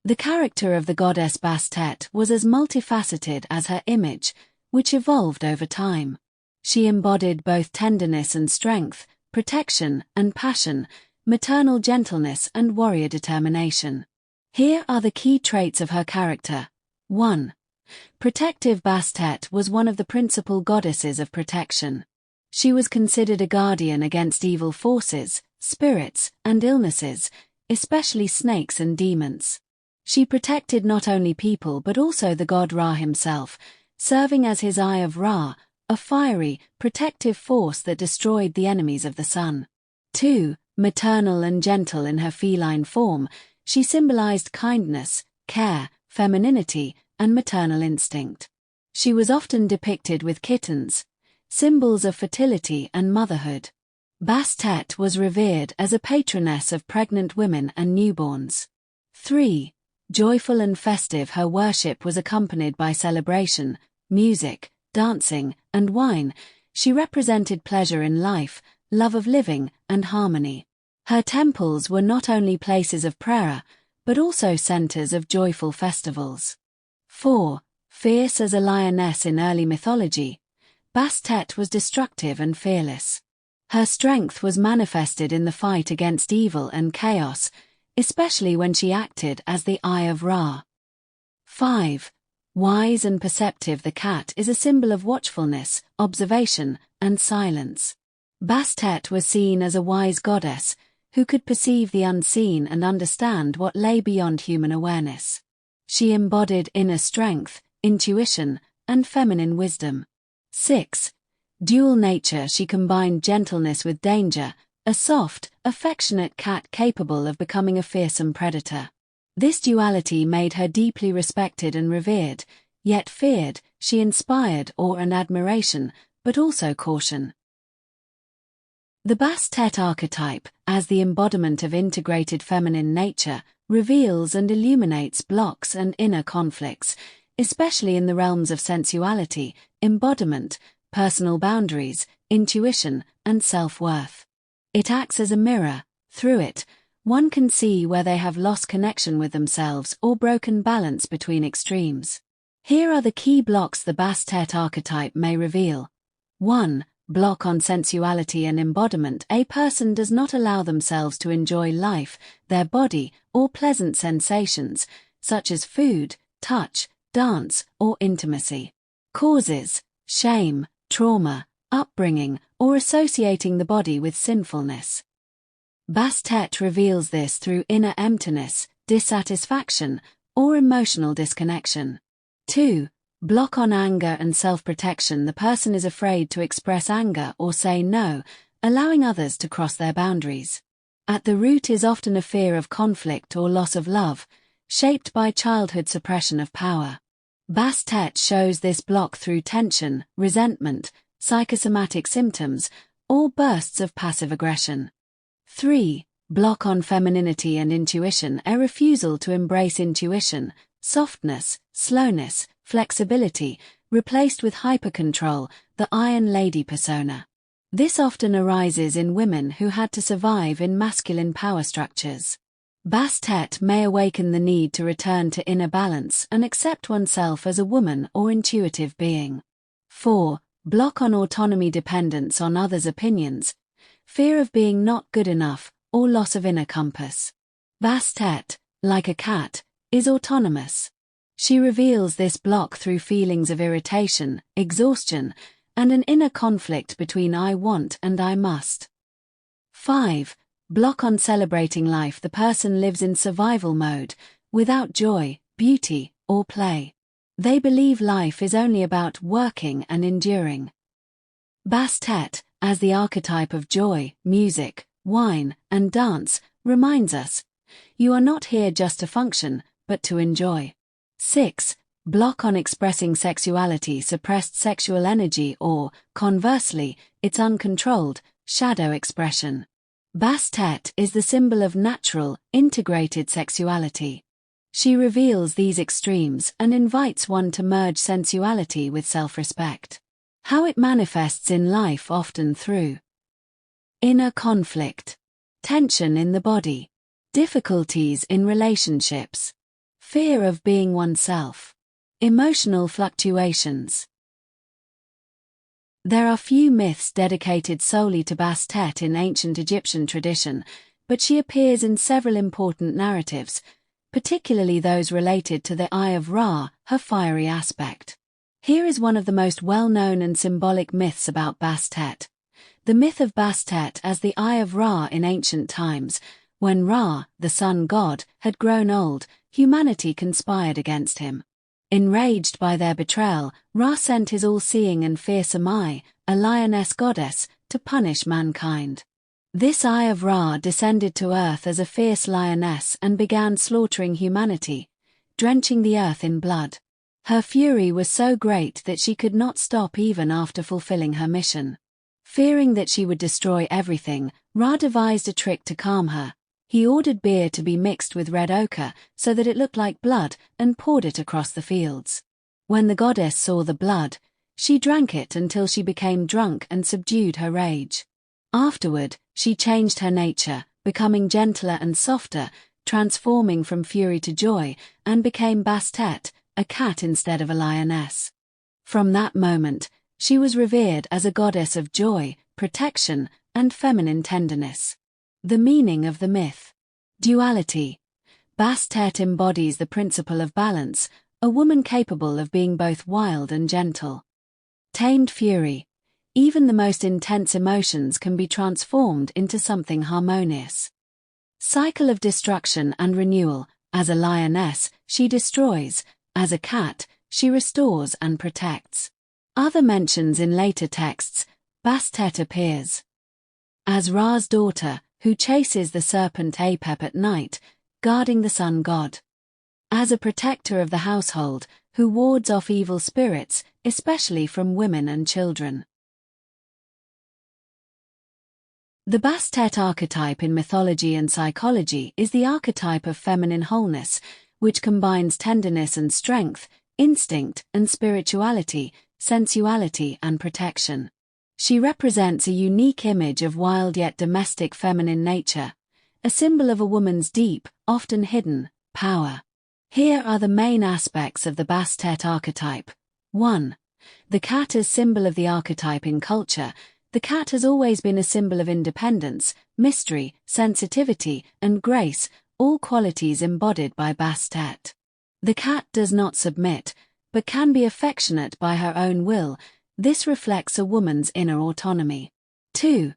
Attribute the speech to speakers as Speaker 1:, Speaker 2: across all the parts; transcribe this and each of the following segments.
Speaker 1: The character of the goddess Bastet was as multifaceted as her image, which evolved over time. She embodied both tenderness and strength, protection and passion, maternal gentleness and warrior determination. Here are the key traits of her character. 1. Protective. Bastet was one of the principal goddesses of protection. She was considered a guardian against evil forces, spirits, and illnesses, especially snakes and demons. She protected not only people but also the god Ra himself, serving as his Eye of Ra, a fiery, protective force that destroyed the enemies of the sun. 2. Maternal and gentle. In her feline form, she symbolized kindness, care, femininity, and maternal instinct. She was often depicted with kittens, symbols of fertility and motherhood. Bastet was revered as a patroness of pregnant women and newborns. 3. Joyful and festive. Her worship was accompanied by celebration, music, dancing, and wine. She represented pleasure in life, love of living, and harmony. Her temples were not only places of prayer, but also centers of joyful festivals. 4. Fierce as a lioness. In early mythology, Bastet was destructive and fearless. Her strength was manifested in the fight against evil and chaos, especially when she acted as the Eye of Ra. 5. Wise and perceptive. The cat is a symbol of watchfulness, observation, and silence. Bastet was seen as a wise goddess who could perceive the unseen and understand what lay beyond human awareness. She embodied inner strength, intuition, and feminine wisdom. 6. Dual nature. She combined gentleness with danger, a soft, affectionate cat capable of becoming a fearsome predator. This duality made her deeply respected and revered, yet feared. She inspired awe and admiration, but also caution. The Bastet archetype, as the embodiment of integrated feminine nature, reveals and illuminates blocks and inner conflicts, especially in the realms of sensuality, embodiment, personal boundaries, intuition, and self-worth. It acts as a mirror. Through it, one can see where they have lost connection with themselves or broken balance between extremes. Here are the key blocks the Bastet archetype may reveal. 1. Block on sensuality and embodiment. A person does not allow themselves to enjoy life, their body, or pleasant sensations, such as food, touch, dance, or intimacy. Causes: shame, trauma, upbringing, or associating the body with sinfulness. Bastet reveals this through inner emptiness, dissatisfaction, or emotional disconnection. 2. Block on anger and self-protection. The person is afraid to express anger or say no, allowing others to cross their boundaries. At the root is often a fear of conflict or loss of love, shaped by childhood suppression of power. Bastet shows this block through tension, resentment, psychosomatic symptoms, or bursts of passive aggression. 3. Block on femininity and intuition. A refusal to embrace intuition, softness, slowness, flexibility, replaced with hypercontrol, the Iron Lady persona. This often arises in women who had to survive in masculine power structures. Bastet may awaken the need to return to inner balance and accept oneself as a woman or intuitive being. 4. Block on autonomy, dependence on others' opinions, fear of being not good enough, or loss of inner compass. Bastet, like a cat, is autonomous. She reveals this block through feelings of irritation, exhaustion, and an inner conflict between I want and I must. 5. Block on celebrating life. The person lives in survival mode, without joy, beauty, or play. They believe life is only about working and enduring. Bastet, as the archetype of joy, music, wine, and dance, reminds us, you are not here just to function, but to enjoy. 6. Block on expressing sexuality. Suppressed sexual energy or, conversely, its uncontrolled, shadow expression. Bastet is the symbol of natural, integrated sexuality. She reveals these extremes and invites one to merge sensuality with self-respect. How it manifests in life, often through inner conflict, tension in the body, difficulties in relationships, Fear of being oneself. Emotional fluctuations. There are few myths dedicated solely to Bastet in ancient Egyptian tradition, but she appears in several important narratives, particularly those related to the Eye of Ra, her fiery aspect. Here is one of the most well-known and symbolic myths about Bastet. The myth of Bastet as the Eye of Ra. In ancient times, when Ra, the sun god, had grown old, humanity conspired against him. Enraged by their betrayal, Ra sent his all-seeing and fearsome eye, a lioness goddess, to punish mankind. This Eye of Ra descended to earth as a fierce lioness and began slaughtering humanity, drenching the earth in blood. Her fury was so great that she could not stop even after fulfilling her mission. Fearing that she would destroy everything, Ra devised a trick to calm her. He ordered beer to be mixed with red ochre so that it looked like blood and poured it across the fields. When the goddess saw the blood, she drank it until she became drunk and subdued her rage. Afterward, she changed her nature, becoming gentler and softer, transforming from fury to joy, and became Bastet, a cat instead of a lioness. From that moment, she was revered as a goddess of joy, protection, and feminine tenderness. The meaning of the myth. Duality. Bastet embodies the principle of balance, a woman capable of being both wild and gentle. Tamed fury. Even the most intense emotions can be transformed into something harmonious. Cycle of destruction and renewal. As a lioness, she destroys. As a cat, she restores and protects. Other mentions in later texts, Bastet appears as Ra's daughter, who chases the serpent Apep at night, guarding the sun god. As a protector of the household, who wards off evil spirits, especially from women and children. The Bastet archetype in mythology and psychology is the archetype of feminine wholeness, which combines tenderness and strength, instinct and spirituality, sensuality and protection. She represents a unique image of wild yet domestic feminine nature, a symbol of a woman's deep, often hidden, power. Here are the main aspects of the Bastet archetype. 1. The cat as symbol of the archetype in culture. The cat has always been a symbol of independence, mystery, sensitivity, and grace, all qualities embodied by Bastet. The cat does not submit, but can be affectionate by her own will. This reflects a woman's inner autonomy. 2.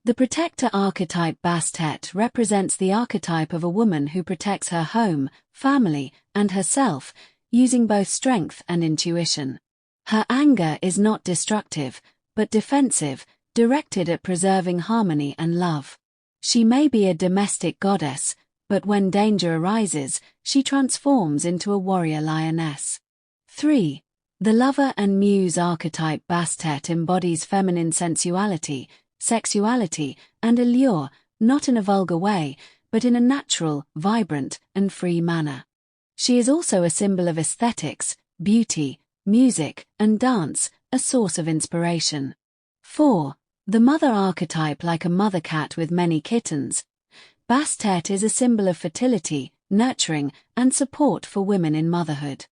Speaker 1: The protector archetype. Bastet represents the archetype of a woman who protects her home, family, and herself, using both strength and intuition. Her anger is not destructive, but defensive, directed at preserving harmony and love. She may be a domestic goddess, but when danger arises, she transforms into a warrior lioness. 3. The lover and muse archetype. Bastet embodies feminine sensuality, sexuality, and allure, not in a vulgar way, but in a natural, vibrant, and free manner. She is also a symbol of aesthetics, beauty, music, and dance, a source of inspiration. 4. The mother archetype. Like a mother cat with many kittens, Bastet is a symbol of fertility, nurturing, and support for women in motherhood.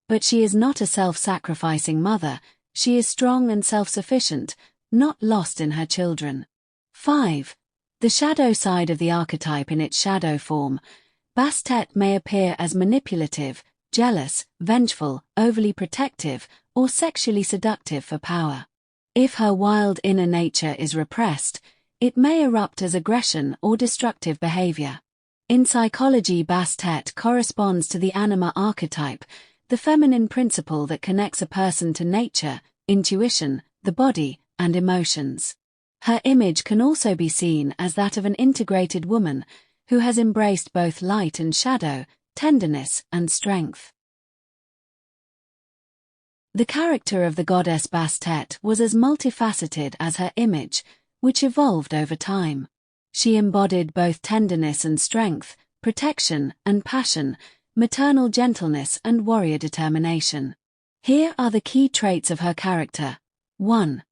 Speaker 1: But she is not a self-sacrificing mother. She is strong and self-sufficient, not lost in her children. 5. The shadow side of the archetype. In its shadow form, Bastet may appear as manipulative, jealous, vengeful, overly protective, or sexually seductive for power. If her wild inner nature is repressed, it may erupt as aggression or destructive behavior. In psychology, Bastet corresponds to the anima archetype, the feminine principle that connects a person to nature, intuition, the body, and emotions. Her image can also be seen as that of an integrated woman who has embraced both light and shadow, tenderness and strength. The character of the goddess Bastet was as multifaceted as her image, which evolved over time. She embodied both tenderness and strength, protection and passion, maternal gentleness and warrior determination. Here are the key traits of her character. 1.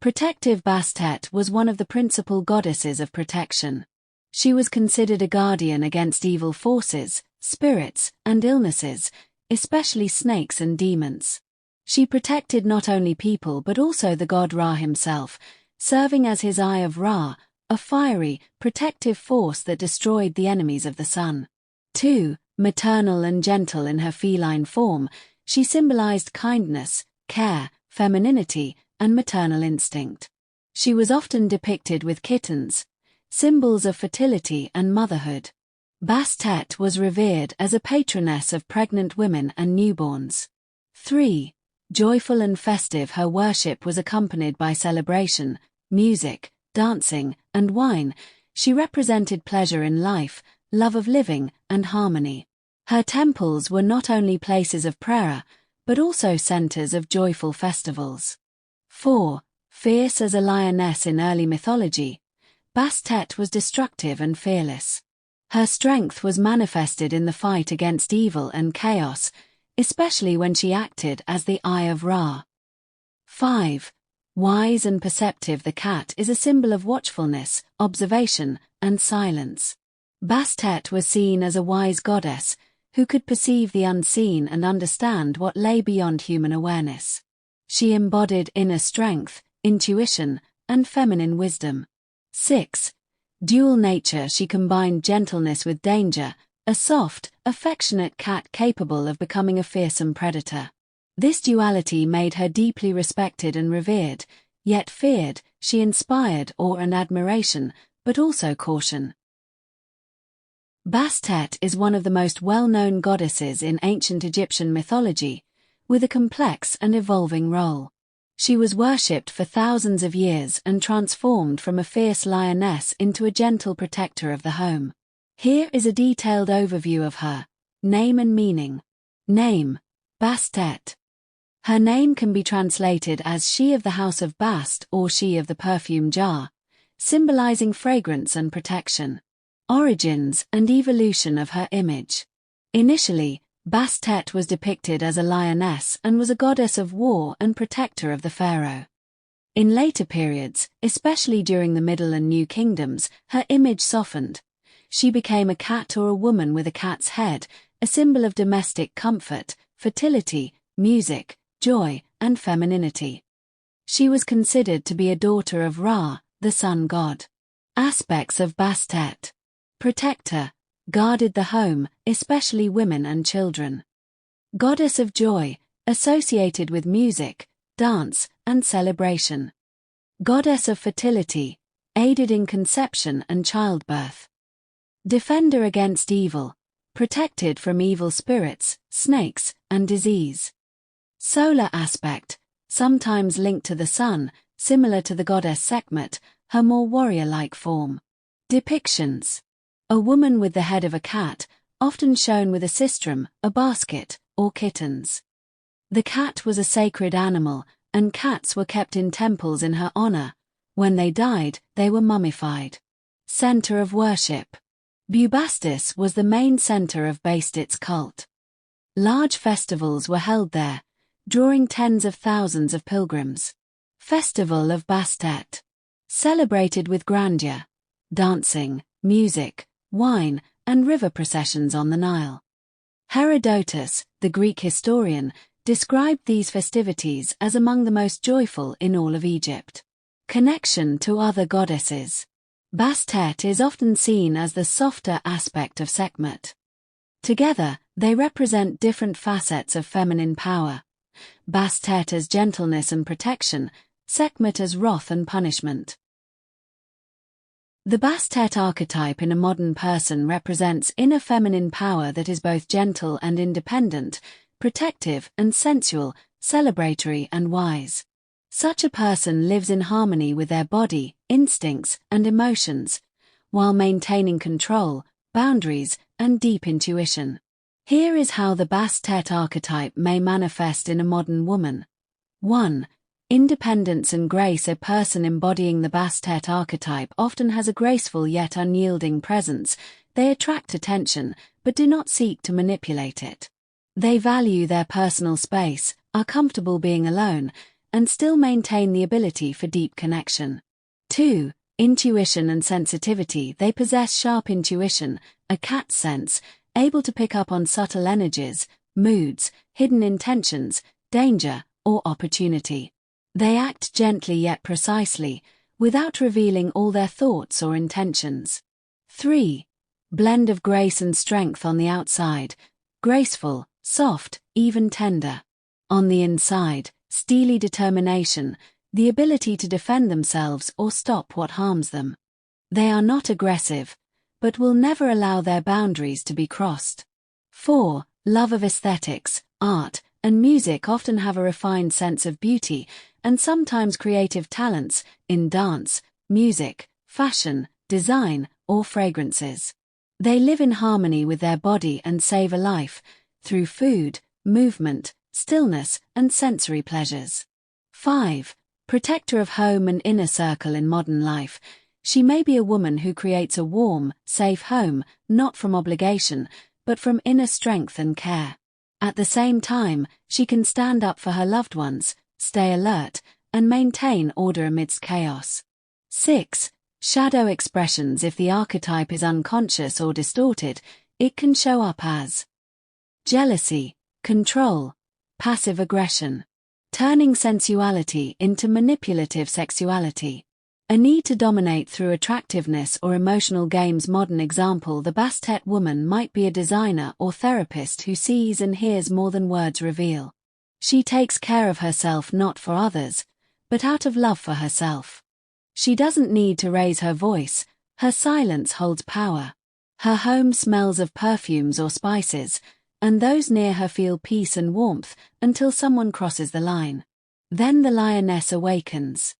Speaker 1: Protective. Bastet was one of the principal goddesses of protection. She was considered a guardian against evil forces, spirits, and illnesses, especially snakes and demons. She protected not only people but also the god Ra himself, serving as his Eye of Ra, a fiery, protective force that destroyed the enemies of the sun. 2. Maternal and gentle in her feline form, she symbolized kindness, care, femininity, and maternal instinct. She was often depicted with kittens, symbols of fertility and motherhood. Bastet was revered as a patroness of pregnant women and newborns. 3. Joyful and festive, her worship was accompanied by celebration, music, dancing, and wine. She represented pleasure in life, love of living, and harmony. Her temples were not only places of prayer, but also centers of joyful festivals. 4. Fierce as a lioness in early mythology, Bastet was destructive and fearless. Her strength was manifested in the fight against evil and chaos, especially when she acted as the Eye of Ra. 5. Wise and perceptive, the cat is a symbol of watchfulness, observation, and silence. Bastet was seen as a wise goddess who could perceive the unseen and understand what lay beyond human awareness. She embodied inner strength, intuition, and feminine wisdom. 6. Dual nature, she combined gentleness with danger, a soft, affectionate cat capable of becoming a fearsome predator. This duality made her deeply respected and revered, yet feared. She inspired awe and admiration, but also caution. Bastet is one of the most well-known goddesses in ancient Egyptian mythology, with a complex and evolving role. She was worshipped for thousands of years and transformed from a fierce lioness into a gentle protector of the home. Here is a detailed overview of her. Name and meaning. Name: Bastet. Her name can be translated as She of the House of Bast or She of the Perfume Jar, symbolizing fragrance and protection. Origins and evolution of her image. Initially, Bastet was depicted as a lioness and was a goddess of war and protector of the pharaoh. In later periods, especially during the Middle and New Kingdoms, her image softened. She became a cat or a woman with a cat's head, a symbol of domestic comfort, fertility, music, joy, and femininity. She was considered to be a daughter of Ra, the sun god. Aspects of Bastet. Protector, guarded the home, especially women and children. Goddess of joy, associated with music, dance, and celebration. Goddess of fertility, aided in conception and childbirth. Defender against evil, protected from evil spirits, snakes, and disease. Solar aspect, sometimes linked to the sun, similar to the goddess Sekhmet, her more warrior-like form. Depictions. A woman with the head of a cat, often shown with a sistrum, a basket, or kittens. The cat was a sacred animal, and cats were kept in temples in her honor. When they died, they were mummified. Center of worship. Bubastis was the main center of Bastit's cult. Large festivals were held there, drawing tens of thousands of pilgrims. Festival of Bastet. Celebrated with grandeur. Dancing, music, wine, and river processions on the Nile. Herodotus, the Greek historian, described these festivities as among the most joyful in all of Egypt. Connection to other goddesses. Bastet is often seen as the softer aspect of Sekhmet. Together, they represent different facets of feminine power. Bastet as gentleness and protection, Sekhmet as wrath and punishment. The Bastet archetype in a modern person represents inner feminine power that is both gentle and independent, protective and sensual, celebratory and wise. Such a person lives in harmony with their body, instincts, and emotions, while maintaining control, boundaries, and deep intuition. Here is how the Bastet archetype may manifest in a modern woman. 1. Independence and grace. A person embodying the Bastet archetype often has a graceful yet unyielding presence. They attract attention, but do not seek to manipulate it. They value their personal space, are comfortable being alone, and still maintain the ability for deep connection. 2. Intuition and sensitivity. They possess sharp intuition, a cat's sense, able to pick up on subtle energies, moods, hidden intentions, danger, or opportunity. They act gently yet precisely, without revealing all their thoughts or intentions. 3. Blend of grace and strength on the outside, graceful, soft, even tender. On the inside, steely determination, the ability to defend themselves or stop what harms them. They are not aggressive, but will never allow their boundaries to be crossed. 4. Love of aesthetics, art, and music often have a refined sense of beauty, and sometimes creative talents, in dance, music, fashion, design, or fragrances. They live in harmony with their body and savor life, through food, movement, stillness, and sensory pleasures. 5. Protector of home and inner circle in modern life. She may be a woman who creates a warm, safe home, not from obligation, but from inner strength and care. At the same time, she can stand up for her loved ones, stay alert, and maintain order amidst chaos. 6. Shadow expressions. If the archetype is unconscious or distorted, it can show up as jealousy, control, passive aggression, turning sensuality into manipulative sexuality. A need to dominate through attractiveness or emotional games. Modern example: the Bastet woman might be a designer or therapist who sees and hears more than words reveal. She takes care of herself not for others, but out of love for herself. She doesn't need to raise her voice, her silence holds power. Her home smells of perfumes or spices, and those near her feel peace and warmth until someone crosses the line. Then the lioness awakens.